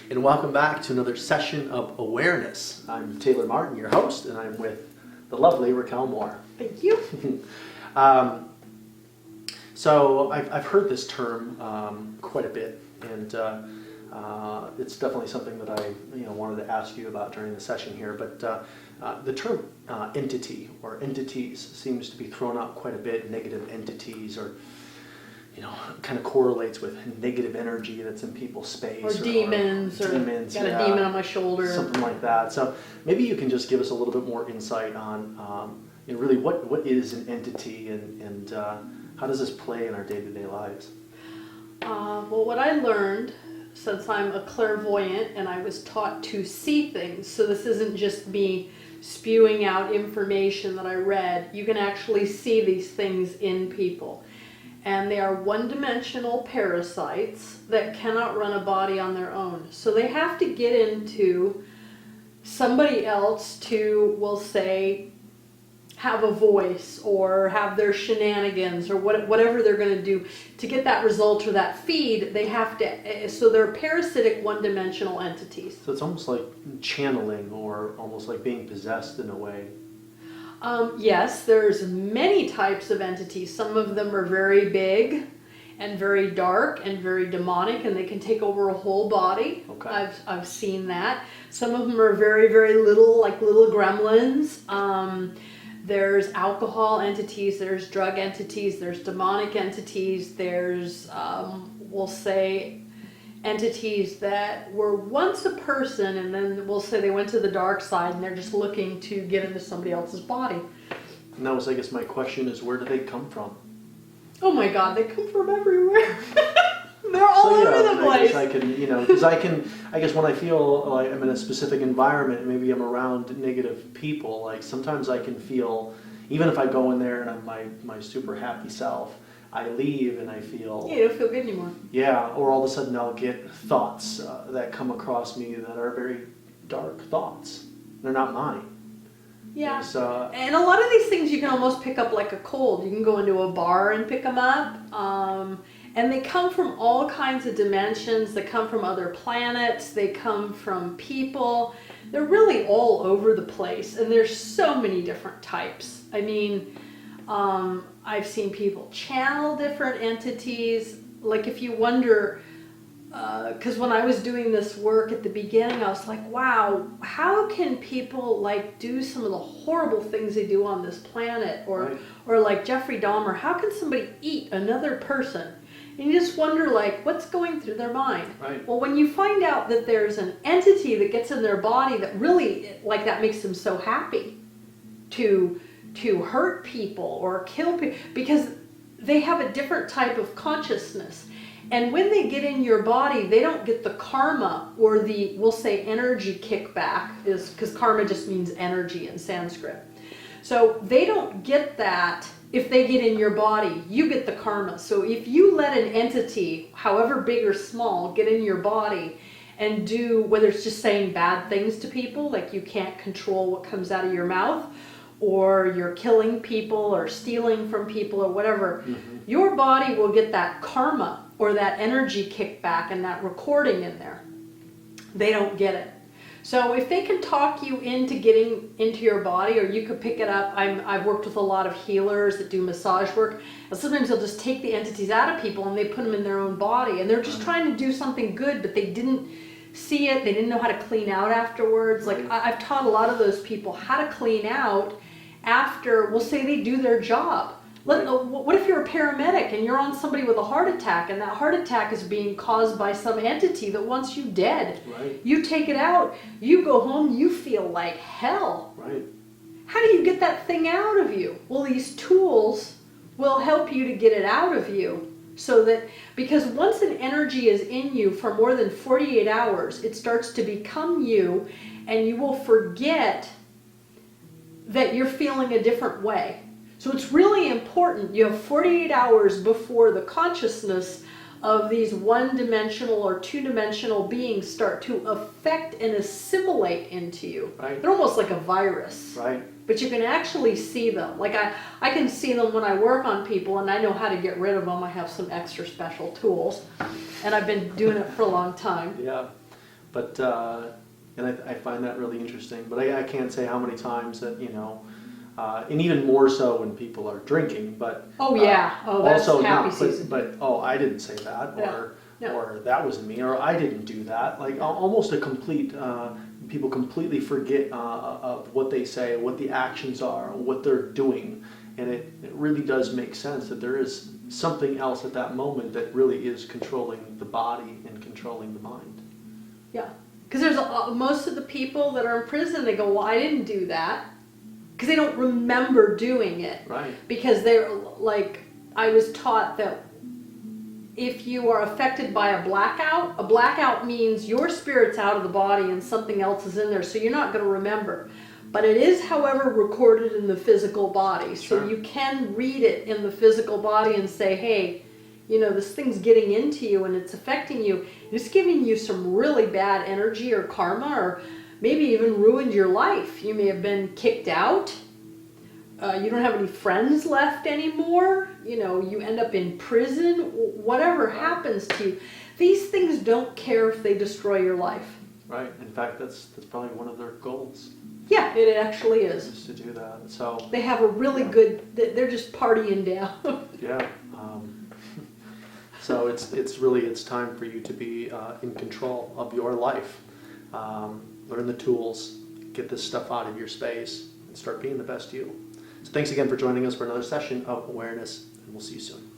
And welcome back to another session of awareness. I'm Taylor Martin, your host, and I'm with the lovely Raquel Moore. Thank you. So I've heard this term quite a bit, and it's definitely something that I wanted to ask you about during the session here. But the term entity or entities seems to be thrown out quite a bit. Negative entities, or kind of correlates with negative energy that's in people's space. Or demons, or demons, got a demon on my shoulder. Something like that. So maybe you can just give us a little bit more insight on really what is an entity, and how does this play in our day-to-day lives? Well, what I learned, since I'm a clairvoyant and I was taught to see things, so this isn't just me spewing out information that I read, you can actually see these things in people. And they are one-dimensional parasites that cannot run a body on their own. So they have to get into somebody else to, we'll say, have a voice or have their shenanigans or whatever they're going to do to get that result or that feed. They have to, so they're parasitic one-dimensional entities. So it's almost like channeling, or almost like being possessed in a way. Yes, there's many types of entities. Some of them are very big and very dark and very demonic, and they can take over a whole body. Okay. I've seen that. Some of them are very, very little, like little gremlins. There's alcohol entities, there's drug entities, there's demonic entities, there's, we'll say, entities that were once a person, and then we'll say they went to the dark side and they're just looking to get into somebody else's body. And that was, I guess, my question is, where do they come from? Oh my God, they come from everywhere. They're all over the place. I guess when I feel like I'm in a specific environment, maybe I'm around negative people, like sometimes I can feel, even if I go in there and I'm my super happy self, I leave and I feel... Yeah, you don't feel good anymore. Yeah, or all of a sudden I'll get thoughts that come across me that are very dark thoughts. They're not mine. Yeah, So, and a lot of these things you can almost pick up like a cold. You can go into a bar and pick them up. And they come from all kinds of dimensions. They come from other planets. They come from people. They're really all over the place. And there's so many different types. I mean, I've seen people channel different entities. Like if you wonder, because when I was doing this work at the beginning, I was like, wow, how can people like do some of the horrible things they do on this planet? Right. Or like Jeffrey Dahmer, how can somebody eat another person? And you just wonder, like, what's going through their mind? Right. Well, when you find out that there's an entity that gets in their body that really, like, that makes them so happy to hurt people or kill people, because they have a different type of consciousness. And when they get in your body, they don't get the karma or the, we'll say, energy kickback, is because karma just means energy in Sanskrit. So they don't get that. If they get in your body, you get the karma. So if you let an entity, however big or small, get in your body and do, whether it's just saying bad things to people, like you can't control what comes out of your mouth, or you're killing people or stealing from people or whatever, your body will get that karma or that energy kickback and that recording in there. They don't get it. So if they can talk you into getting into your body, or you could pick it up. I've worked with a lot of healers that do massage work, and sometimes they'll just take the entities out of people and they put them in their own body, and they're just trying to do something good, but they didn't see it. They didn't know how to clean out afterwards. Like I've taught a lot of those people how to clean out after, we'll say they do their job. What if you're a paramedic and you're on somebody with a heart attack, and that heart attack is being caused by some entity that wants you dead? Right. You take it out, you go home, you feel like hell. Right. How do you get that thing out of you? Well, these tools will help you to get it out of you. So that, because once an energy is in you for more than 48 hours, it starts to become you, and you will forget that you're feeling a different way. So it's really important. You have 48 hours before the consciousness of these one-dimensional or two-dimensional beings start to affect and assimilate into you. Right. They're almost like a virus. Right. But you can actually see them. Like I can see them when I work on people, and I know how to get rid of them. I have some extra special tools, and I've been doing it for a long time. Yeah. But and I find that really interesting. But I can't say how many times that, and even more so when people are drinking. But Oh yeah, that's also happy not. Season. But oh, I didn't say that, Yeah. No. or that wasn't me, or I didn't do that. Like almost a complete. People completely forget of what they say, what the actions are, what they're doing, and it really does make sense that there is something else at that moment that really is controlling the body and controlling the mind. Yeah, because there's most of the people that are in prison. They go, "Well, I didn't do that," because they don't remember doing it. Right. Because they're like, I was taught that if you are affected by a blackout means your spirit's out of the body and something else is in there, so you're not going to remember. But it is, however, recorded in the physical body. So Sure. you can read it in the physical body and say, hey, this thing's getting into you and it's affecting you. It's giving you some really bad energy or karma, or maybe even ruined your life. You may have been kicked out. You don't have any friends left anymore. You end up in prison. Whatever happens to you, these things don't care if they destroy your life. Right. In fact, that's probably one of their goals, Yeah, it actually is. is to do that. So They have a really good. They're just partying down. yeah. So it's time for you to be in control of your life. Learn the tools, get this stuff out of your space, and start being the best you. So thanks again for joining us for another session of Awareness, and we'll see you soon.